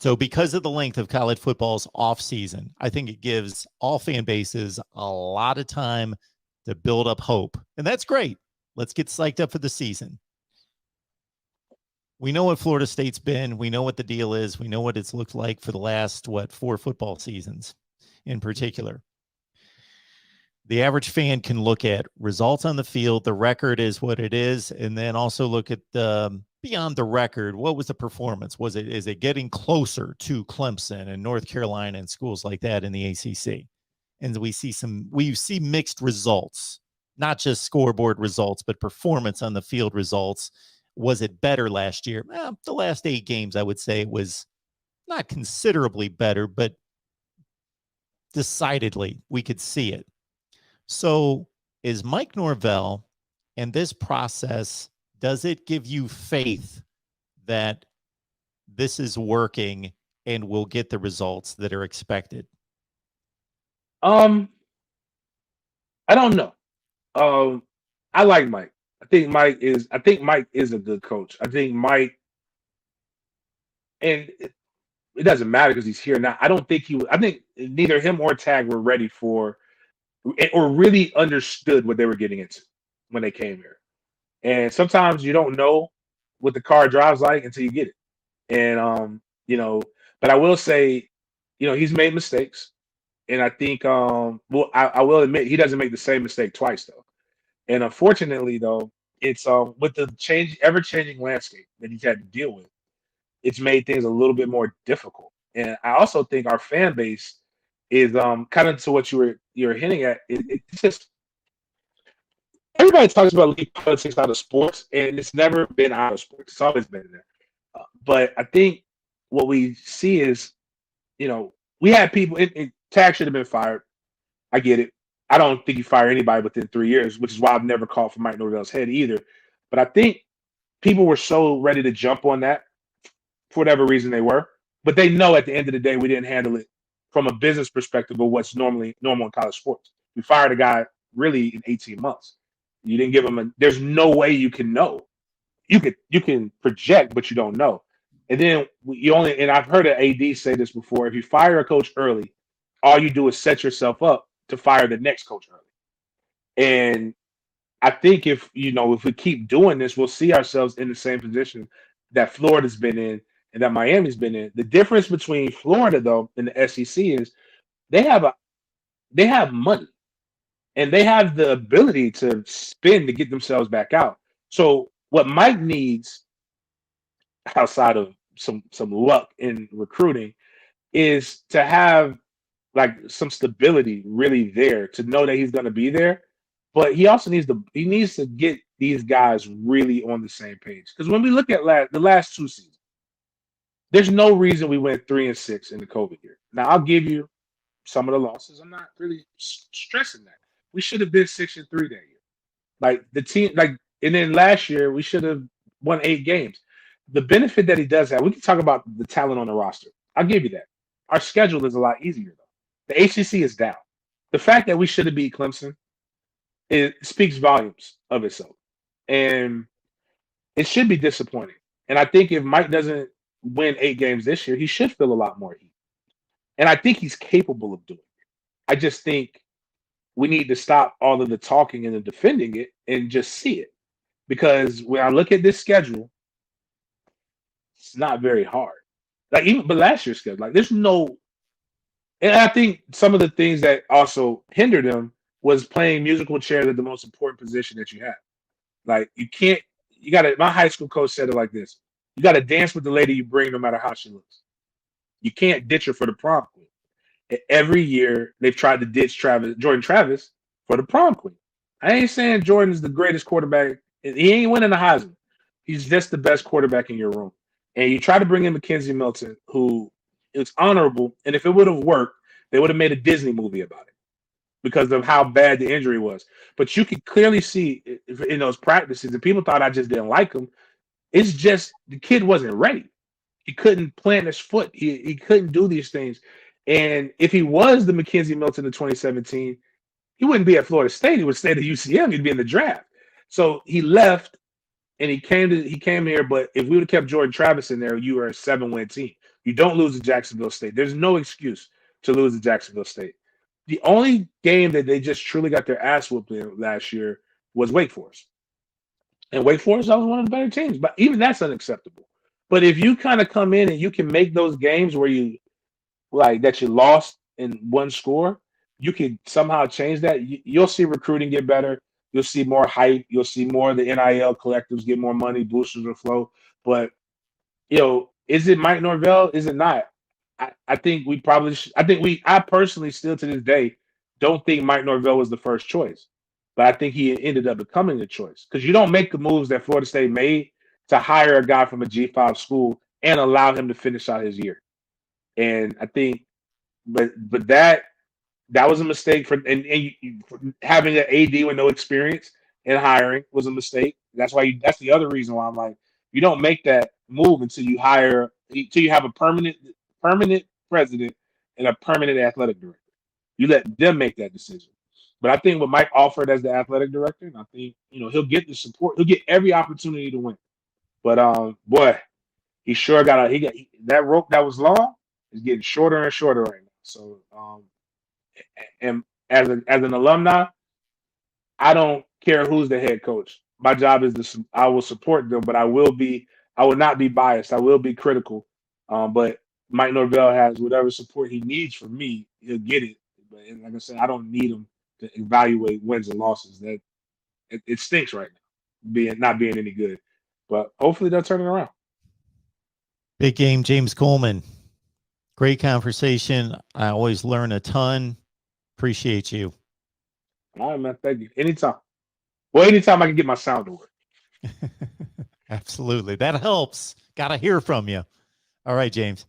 So because of the length of college football's off season, I think it gives all fan bases a lot of time to build up hope. And that's great. Let's get psyched up for the season. We know what Florida State's been. We know what the deal is. We know what it's looked like for the last, 4 football seasons in particular. The average fan can look at results on the field. The record is what it is. And then also look at the beyond the record. What was the performance? Is it getting closer to Clemson and North Carolina and schools like that in the ACC? And we see mixed results, not just scoreboard results, but performance on the field results. Was it better last year? The last 8 games, I would say, was not considerably better, but decidedly we could see it. So is Mike Norvell and this process, does it give you faith that this is working and will get the results that are expected? I don't know. I like Mike. I think Mike is a good coach. I think Mike, and it doesn't matter because he's here now. I think neither him or Tag were ready for or really understood what they were getting into when they came here. And sometimes you don't know what the car drives like until you get it. And but I will say, he's made mistakes. And I think I will admit he doesn't make the same mistake twice though. And unfortunately though, it's with the ever-changing landscape that he's had to deal with, it's made things a little bit more difficult. And I also think our fan base is kind of to what you were hinting at. It's just everybody talks about league politics out of sports, and it's never been out of sports. It's always been there. But I think what we see is, we had people. Tag should have been fired. I get it. I don't think you fire anybody within 3 years, which is why I've never called for Mike Norvell's head either. But I think people were so ready to jump on that for whatever reason they were. But they know at the end of the day, we didn't handle it from a business perspective of what's normal in college sports. We fired a guy really in 18 months. You didn't give him there's no way you can know. You can project, but you don't know. And then and I've heard an AD say this before, if you fire a coach early, all you do is set yourself up to fire the next coach early. And I think if we keep doing this, we'll see ourselves in the same position that Florida's been in and that Miami's been in. The difference between Florida though and the SEC is they have money and they have the ability to spend to get themselves back out. So what Mike needs outside of some luck in recruiting is to have like some stability really there to know that he's going to be there. But he also needs to get these guys really on the same page. Because when we look at the last 2 seasons, there's no reason we went 3-6 in the COVID year. Now I'll give you some of the losses. I'm not really stressing that. We should have been 6-3 that year. Like the team, and then last year we should have won 8 games. The benefit that he does have, we can talk about the talent on the roster. I'll give you that. Our schedule is a lot easier though. The ACC is down. The fact that we should have beat Clemson, it speaks volumes of itself. And it should be disappointing. And I think if Mike doesn't win 8 games this year, he should feel a lot more heat. And I think he's capable of doing it. I just think we need to stop all of the talking and the defending it and just see it. Because when I look at this schedule, it's not very hard. But last year's schedule, there's no. And I think some of the things that also hindered him was playing musical chairs at the most important position that you have. My high school coach said it like this: you got to dance with the lady you bring, no matter how she looks. You can't ditch her for the prom queen. And every year they've tried to ditch Jordan Travis for the prom queen. I ain't saying Jordan's the greatest quarterback. He ain't winning the Heisman. He's just the best quarterback in your room. And you try to bring in Mackenzie Milton, who is honorable. And if it would have worked, they would have made a Disney movie about it because of how bad the injury was. But you could clearly see in those practices, and people thought I just didn't like him. It's just the kid wasn't ready. He couldn't plant his foot. He couldn't do these things. And if he was the Mackenzie Milton of 2017, he wouldn't be at Florida State. He would stay at UCM. He'd be in the draft. So he left and he came here. But if we would have kept Jordan Travis in there, you were a 7-win team. You don't lose to Jacksonville State. There's no excuse to lose to Jacksonville State. The only game that they just truly got their ass whooped in last year was Wake Forest. And Wake Forest, that was one of the better teams. But even that's unacceptable. But if you kind of come in and you can make those games where you like that you lost in one score, you can somehow change that. You'll see recruiting get better. You'll see more hype. You'll see more of the NIL collectives get more money, boosters will flow. But is it Mike Norvell? Is it not? I think we probably I personally still to this day don't think Mike Norvell was the first choice. But I think he ended up becoming the choice. Because you don't make the moves that Florida State made to hire a guy from a G5 school and allow him to finish out his year. And I think but that was a mistake for having an AD with no experience in hiring was a mistake. That's the other reason why I'm like, you don't make that move until you have a permanent president and a permanent athletic director. You let them make that decision. But I think what Mike offered as the athletic director, and I think he'll get the support, he'll get every opportunity to win. But boy, he sure got that rope that was long is getting shorter and shorter right now. So and as an alumni, I don't care who's the head coach. My job is I will support them, but I will not be biased. I will be critical. But Mike Norvell has whatever support he needs from me. He'll get it. But like I said, I don't need him to evaluate wins and losses. That it stinks right now, not being any good. But hopefully they'll turn it around. Big game, James Coleman. Great conversation. I always learn a ton. Appreciate you. All right, man. Thank you. Anytime. Well, anytime I can get my sound to work. Absolutely. That helps. Got to hear from you. All right, James.